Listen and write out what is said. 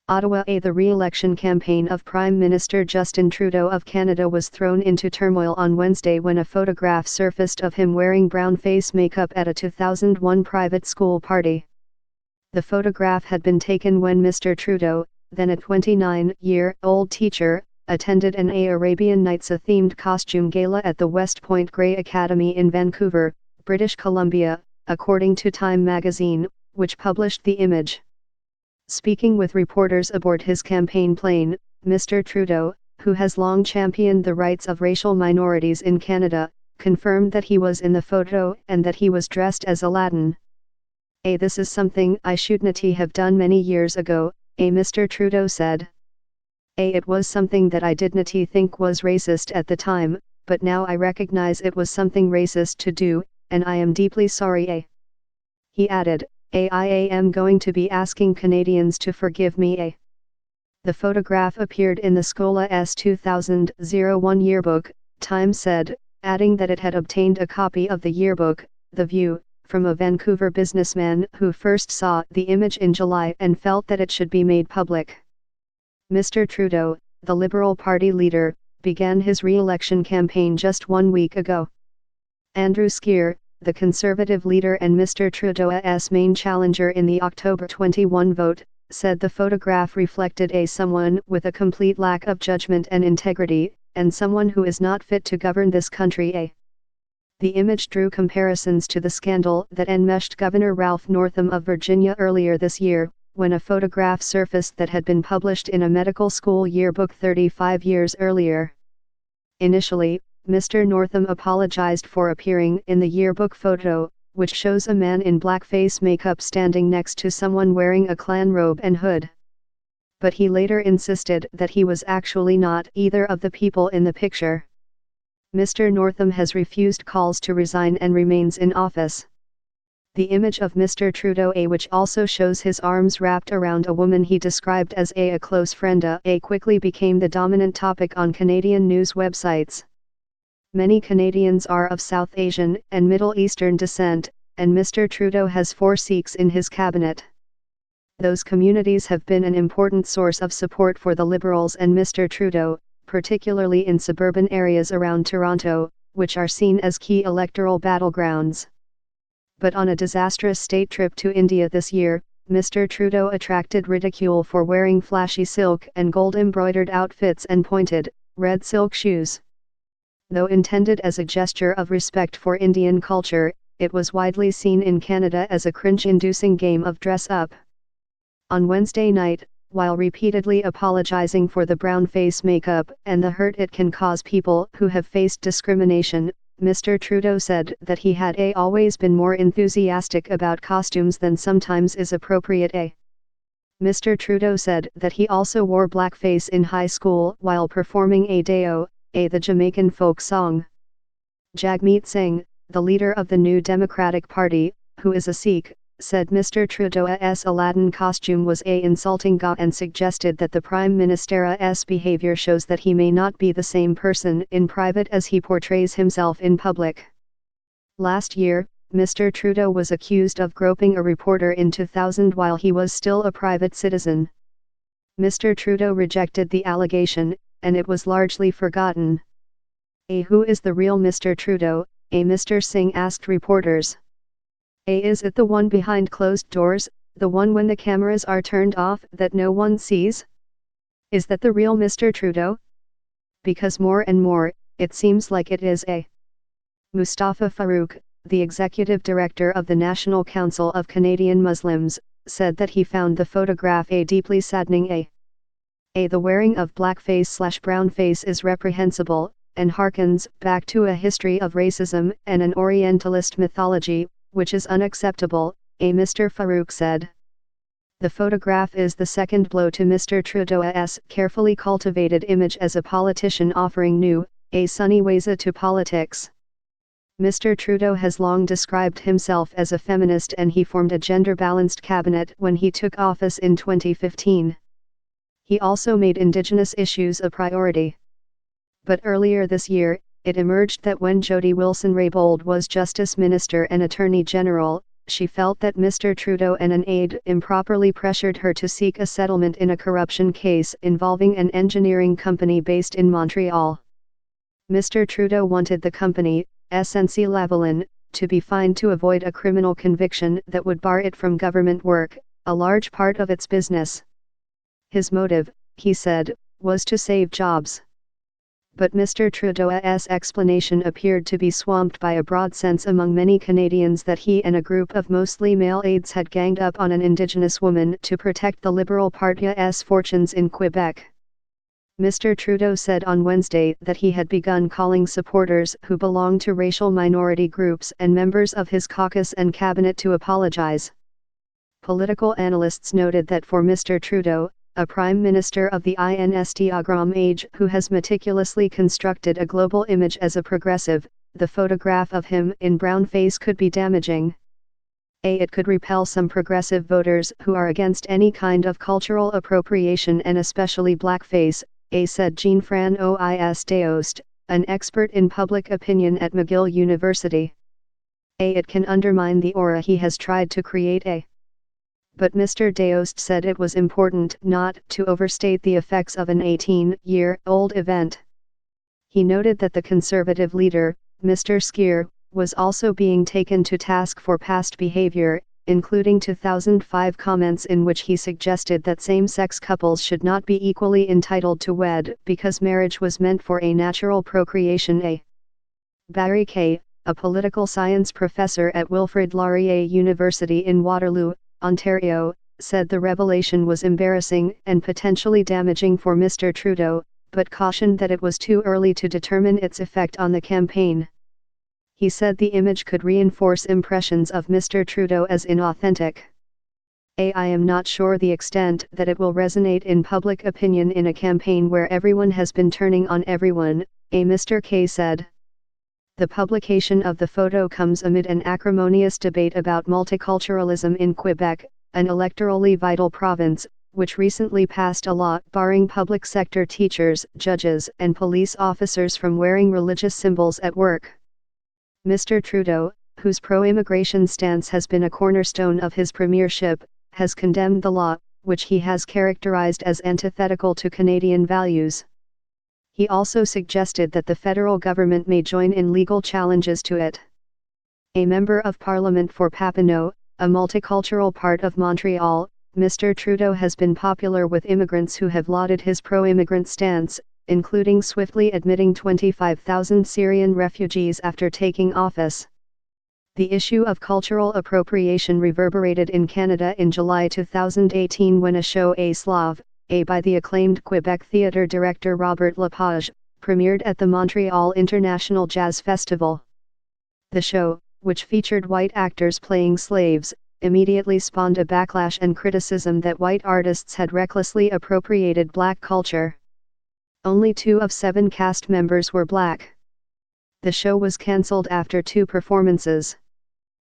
Ottawa. The re-election campaign of Prime Minister Justin Trudeau of Canada was thrown into turmoil on Wednesday when a photograph surfaced of him wearing brownface makeup at a 2001 private school party. The photograph had been taken when Mr. Trudeau, then a 29-year-old teacher, attended an Arabian Nights-themed costume gala at the West Point Grey Academy in Vancouver, British Columbia, according to Time magazine, which published the image. Speaking with reporters aboard his campaign plane, Mr. Trudeau, who has long championed the rights of racial minorities in Canada, confirmed that he was in the photo and that he was dressed as Aladdin. This is something I shouldn't have done many years ago, Mr. Trudeau said. It was something that I didn't think was racist at the time, but now I recognize it was something racist to do, and I am deeply sorry. He added, I am going to be asking Canadians to forgive me. The photograph appeared in the Scola's 2001 yearbook, Time said, adding that it had obtained a copy of the yearbook, The View, from a Vancouver businessman who first saw the image in July and felt that it should be made public. Mr. Trudeau, the Liberal Party leader, began his re-election campaign just 1 week ago. Andrew Scheer, the Conservative leader and Mr. Trudeau's main challenger in the October 21 vote, said the photograph reflected someone with a complete lack of judgment and integrity, and someone who is not fit to govern this country. The image drew comparisons to the scandal that enmeshed Governor Ralph Northam of Virginia earlier this year, when a photograph surfaced that had been published in a medical school yearbook 35 years earlier. Initially, Mr. Northam apologized for appearing in the yearbook photo, which shows a man in blackface makeup standing next to someone wearing a Klan robe and hood. But he later insisted that he was actually not either of the people in the picture. Mr. Northam has refused calls to resign and remains in office. The image of Mr. Trudeau, which also shows his arms wrapped around a woman he described as a close friend, quickly became the dominant topic on Canadian news websites. Many Canadians are of South Asian and Middle Eastern descent, and Mr. Trudeau has 4 Sikhs in his cabinet. Those communities have been an important source of support for the Liberals and Mr. Trudeau, particularly in suburban areas around Toronto, which are seen as key electoral battlegrounds. But on a disastrous state trip to India this year, Mr. Trudeau attracted ridicule for wearing flashy silk and gold-embroidered outfits and pointed, red silk shoes. Though intended as a gesture of respect for Indian culture, it was widely seen in Canada as a cringe-inducing game of dress-up. On Wednesday night, while repeatedly apologizing for the brownface makeup and the hurt it can cause people who have faced discrimination, Mr. Trudeau said that he had always been more enthusiastic about costumes than sometimes is appropriate. Mr. Trudeau said that he also wore blackface in high school while performing Deo, the Jamaican folk song. Jagmeet Singh, the leader of the New Democratic Party, who is a Sikh, said Mr. Trudeau's Aladdin costume was insulting and suggested that the Prime Minister's behavior shows that he may not be the same person in private as he portrays himself in public. Last year, Mr. Trudeau was accused of groping a reporter in 2000 while he was still a private citizen. Mr. Trudeau rejected the allegation, and it was largely forgotten. Who is the real Mr. Trudeau? Mr. Singh asked reporters. Is it the one behind closed doors, the one when the cameras are turned off that no one sees? Is that the real Mr. Trudeau? Because more and more, it seems like it is. Mustafa Farooq, the executive director of the National Council of Canadian Muslims, said that he found the photograph deeply saddening. The wearing of blackface/brownface is reprehensible, and harkens back to a history of racism and an Orientalist mythology, which is unacceptable, Mr. Farooq said. The photograph is the second blow to Mr. Trudeau's carefully cultivated image as a politician offering new, sunny ways to politics. Mr. Trudeau has long described himself as a feminist, and he formed a gender-balanced cabinet when he took office in 2015. He also made Indigenous issues a priority. But earlier this year, it emerged that when Jody Wilson-Raybould was Justice Minister and Attorney General, she felt that Mr. Trudeau and an aide improperly pressured her to seek a settlement in a corruption case involving an engineering company based in Montreal. Mr. Trudeau wanted the company, SNC-Lavalin, to be fined to avoid a criminal conviction that would bar it from government work, a large part of its business. His motive, he said, was to save jobs. But Mr. Trudeau's explanation appeared to be swamped by a broad sense among many Canadians that he and a group of mostly male aides had ganged up on an Indigenous woman to protect the Liberal Party's fortunes in Quebec. Mr. Trudeau said on Wednesday that he had begun calling supporters who belong to racial minority groups and members of his caucus and cabinet to apologize. Political analysts noted that for Mr. Trudeau, a prime minister of the Instagram age who has meticulously constructed a global image as a progressive, the photograph of him in brownface could be damaging. It could repel some progressive voters who are against any kind of cultural appropriation and especially blackface, said Jean-Fran Ois-Daoust, an expert in public opinion at McGill University. It can undermine the aura he has tried to create. But Mr. Daoust said it was important not to overstate the effects of an 18-year-old event. He noted that the Conservative leader, Mr. Scheer, was also being taken to task for past behavior, including 2005 comments in which he suggested that same-sex couples should not be equally entitled to wed because marriage was meant for a natural procreation. Barry Kay, a political science professor at Wilfrid Laurier University in Waterloo, Ontario, said the revelation was embarrassing and potentially damaging for Mr. Trudeau, but cautioned that it was too early to determine its effect on the campaign. He said the image could reinforce impressions of Mr. Trudeau as inauthentic. I am not sure the extent that it will resonate in public opinion in a campaign where everyone has been turning on everyone, Mr. Kay said. The publication of the photo comes amid an acrimonious debate about multiculturalism in Quebec, an electorally vital province, which recently passed a law barring public sector teachers, judges, and police officers from wearing religious symbols at work. Mr. Trudeau, whose pro-immigration stance has been a cornerstone of his premiership, has condemned the law, which he has characterized as antithetical to Canadian values. He also suggested that the federal government may join in legal challenges to it. A member of Parliament for Papineau, a multicultural part of Montreal, Mr. Trudeau has been popular with immigrants who have lauded his pro-immigrant stance, including swiftly admitting 25,000 Syrian refugees after taking office. The issue of cultural appropriation reverberated in Canada in July 2018 when a show A Slav, by the acclaimed Quebec theatre director Robert Lepage, premiered at the Montreal International Jazz Festival. The show, which featured white actors playing slaves, immediately spawned a backlash and criticism that white artists had recklessly appropriated black culture. Only 2 of 7 cast members were black. The show was cancelled after 2 performances.